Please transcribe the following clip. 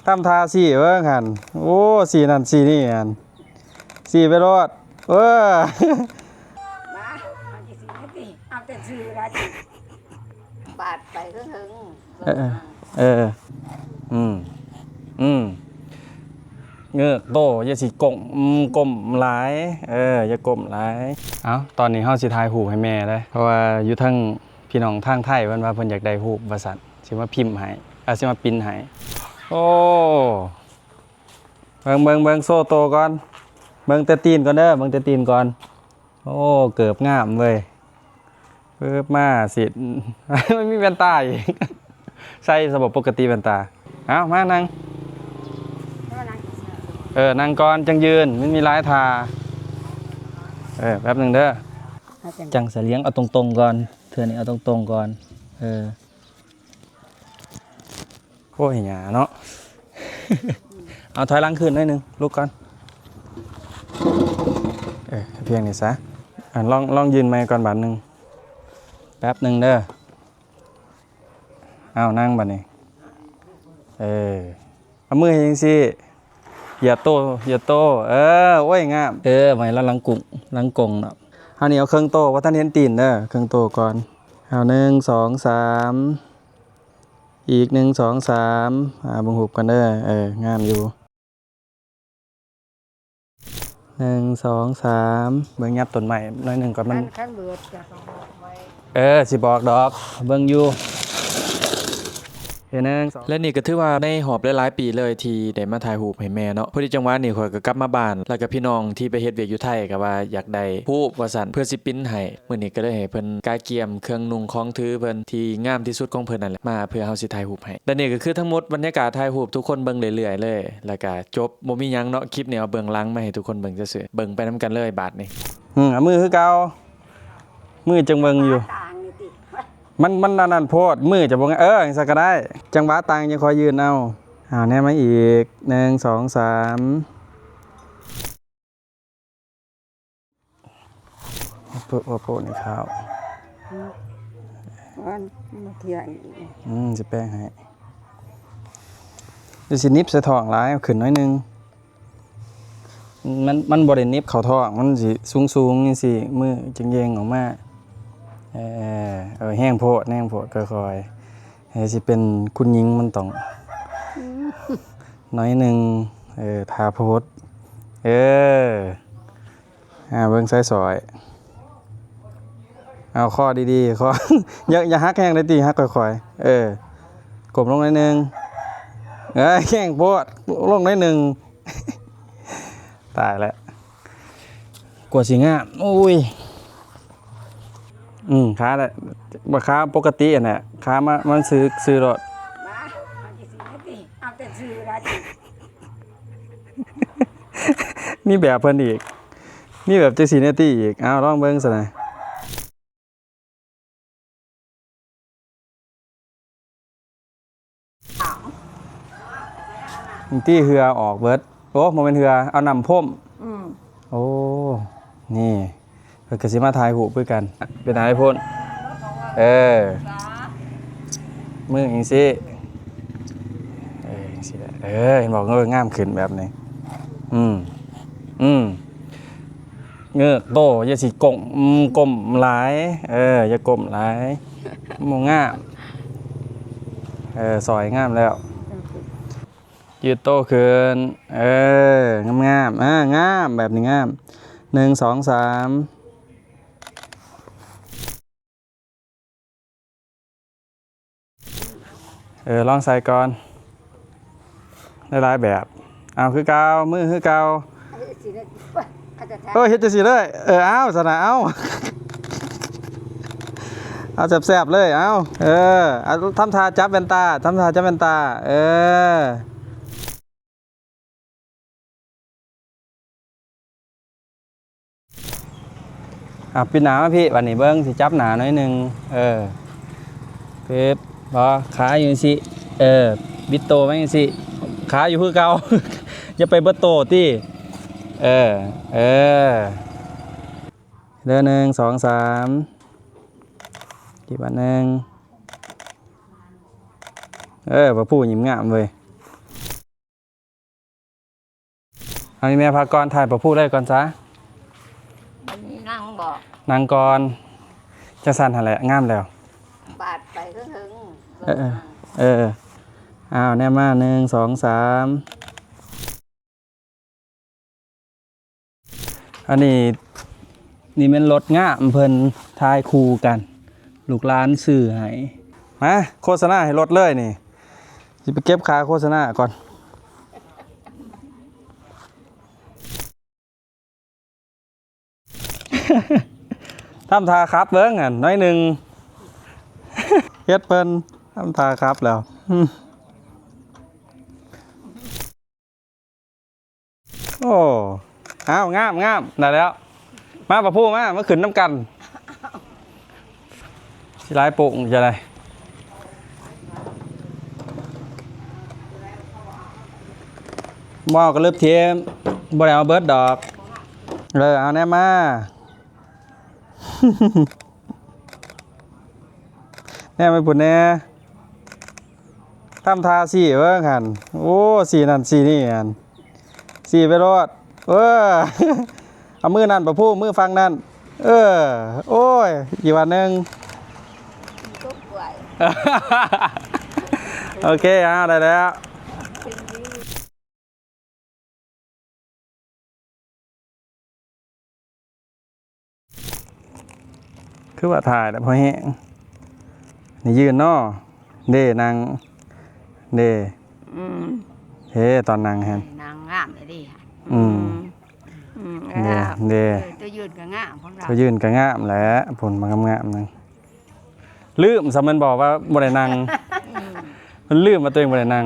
ทำทาสี่เบิ่งหันโอ้สี่นั่นสี่นี่หันสี่ไปรอดมาเอาจะสีนี่ติเอาแต่ซื้อละจิบาดไปถึงเงือกโตอย่าสิกลมหลายอย่ากลมหลายเอ้าตอนนี้เฮาสิถ่ายรูปให้แม่เลยเพราะว่าอยู่ทั้งพี่น้องทางไทยเพิ่นว่าเพิ่นอยากได้รูปว่าซั่นสิมาพิมพ์ให้สิมาปริ้นให้โอ้เบิ่งโซ่โตก่อนเบิ่งแต่ตีนก่อนเด้อเบิ่งแต่ตีนก่อนโอ้เกือบงามเว้ยเพิ่มมาสิไม่มีแว่นตาอีกใส่ระบบปกติแว่นตาเอ้ามานั่งนั่งก่อนจังยืนไม่มีร้ายทาแป๊บหนึ่งเด้อจังเสลียงเอาตรงๆก่อนเถื่อนนี่เอาตรงๆก่อนโอ้ยหยาเนาะเอาถอยหลังขึ้นหน่อยนึงลุกก่อนเพียงนี่ซะลองยืนไมค์ก่อนบาทหนึ่งแป๊บหนึ่งเด้อเอานั่งบัดนี้เอามือให้ยังสิอย่าโตโอ้ยงามไว้แล้วหลังกงเนาะเอานี่เอาเครื่องโตว่าท่านเห็นตีนเด้อเครื่องโตก่อนเอา1 2 3อีก1 2 3บังหุบกันเด้องามอยู่1 2 3เบิ่งยับต้นใหม่น้อยหนึ่งก่อนมันขั้นเบิดจะต้องบอกไว้สิบอกดอกเบิ่งอยู่และนี่ก็ถือว่าในหอบหลายๆปีเลยที่ได้มาถ่ายรูปให้แม่เนาะพอดีจังหวะนี้ข่อยก็กลับมาบ้านแล้วก็พี่น้องที่ไปเฮ็ดเวียกอยู่ไทยก็ว่าอยากได้รูปว่าซั่นเพื่อสิปริ้นให้มื้อนี้ก็เลยให้เพิ่นกายเกียมเครื่องนุ่งของถือเพิ่นที่งามที่สุดของเพิ่นนั่นแหละมาเพื่อเฮาสิถ่ายรูปให้และนี่ก็คือทั้งหมดบรรยากาศถ่ายรูปทุกคนเบิ่งเรื่อยๆเลยแล้วก็จบบ่มีหยังเนาะคลิปนี้เอาเบื้องหลังมาให้ทุกคนเบิ่งซื่อๆเบิ่งไปนํกันเลยบาดนี้เอามือคือเก่ามือจังเบิ่งอยู่มันนั่นโพดมือจะบอกอย่างสักก็ได้จังหวะตังยังคอยยืนเอาแน่มาอีก1 2 3โปะในข้าวมาเที่ยงจะแป้งให้ดูสินิบใส่ท้องร้ายเอาขึ้นน้อยนึงมันบรินิบเข่าท้องมันสิสูงนี่สิมือจังเยงออกมาแห้งโพดค่อยๆสิเป็นคุณยิงมันต้องน้อยหนึ่งทาโพดเบิ่งใส่ซอยเอาข้อดีๆข้อ อย่าฮักแห้งเลยตีฮักค่อยๆกลมลงหน่อยนึงแห้งโพดลงหน่อยนึง ตายแล้วกลัวสิงามอุ้ยค้าแหละบ่ค้าปกติน่ะค้ามันซื้อรถมาเอาจะสีนี่ติเอาแต่ซื้อละจินี่แบบเพิ่นอีกนี่แบบจังซี่เนี่ยติอีกเอาลองเบิ่งซะหน่อยตีเหือออกเบิดโอ้บ่แม่นเหือเอาน้ำพ่มโอ้นี่เพิ่นก็สิมาถ่ายรูปด้วยกันเป็นไงพ่นมืออย่างสิอย่างสิเห็นบอกงามขึ้นแบบนี้เงือกโตอย่าสิกลมหลายอย่ากลมหลายมองงามสอยงามแล้วยืดโตขึ้นงามงามแบบนี้งาม1 2 3ลองใส่ก่อนหลายแบบเอาคือเกามือคือเกาเฮ็ดจังซี่เลยเอาสนะเอาแซ่บๆเลยเอาทำท่าจับแว่นตาปิดหนามาพี่วันนี้เบิ้งสิจับหนาหน่อยนึงเพ็บพอขาอยู่สิบิดโตไหมสิขาอยู่คือเก่า อย่าไปเบิดโตที่เดิน1 2 3กี่บาทนึงบ่พูดยิ้มงามเลย เอานี่แม่พากรถ่ายประพูดได้ก่อนจ้า วันนี้นั่งบอก นางกรจะสั่นหั่นแหละงามแล้ว บาดไปก็ถึง เอออ้าวแน่มา1 2 3อันนี้นี่เป็นรถงามเพิ่นทายคู่กัน ลูกหลานซื้อให้มาโฆษณาให้รถเลยนี่สิไปเก็บค่าโฆษณาก่อน ทำทาครับเบิ้งอ่ะน้อยหนึ่ง เฮ็ดเพิ่นทำทาครับแล้วโอ้อ้าวงามได้แล้ว มาประพูมาขึ้นน้ำกันสิลายโป่งจะได้หม้อก็เลิบเทียมบ่ได้เอาเบิดดอกเลยเอาแน่มา แน่ไม่ปุ่นแน่ทำทาสีเบิ่งหันโอ้สีนั่นสีนี่หันสีไปรอดเอามือนั่นประพูมือฟังนั่นโอ้ยกี่วันหนึ่ง ทุกไหว โอเคได้แล้วคือว่าถ่ายแล้วพอแห้งนี่ยืนเนาะเด้นางเด้เฮ้ตอนนางแฮน นางงามเลยดิ เด้ จะยืนกับงามของเรา เขายืนก็งามแหล้วผลมันงามนึงลืมสำมันบอกว่าบ่ได้นางมันลืมมาตัวเองบ่ได้นาง ง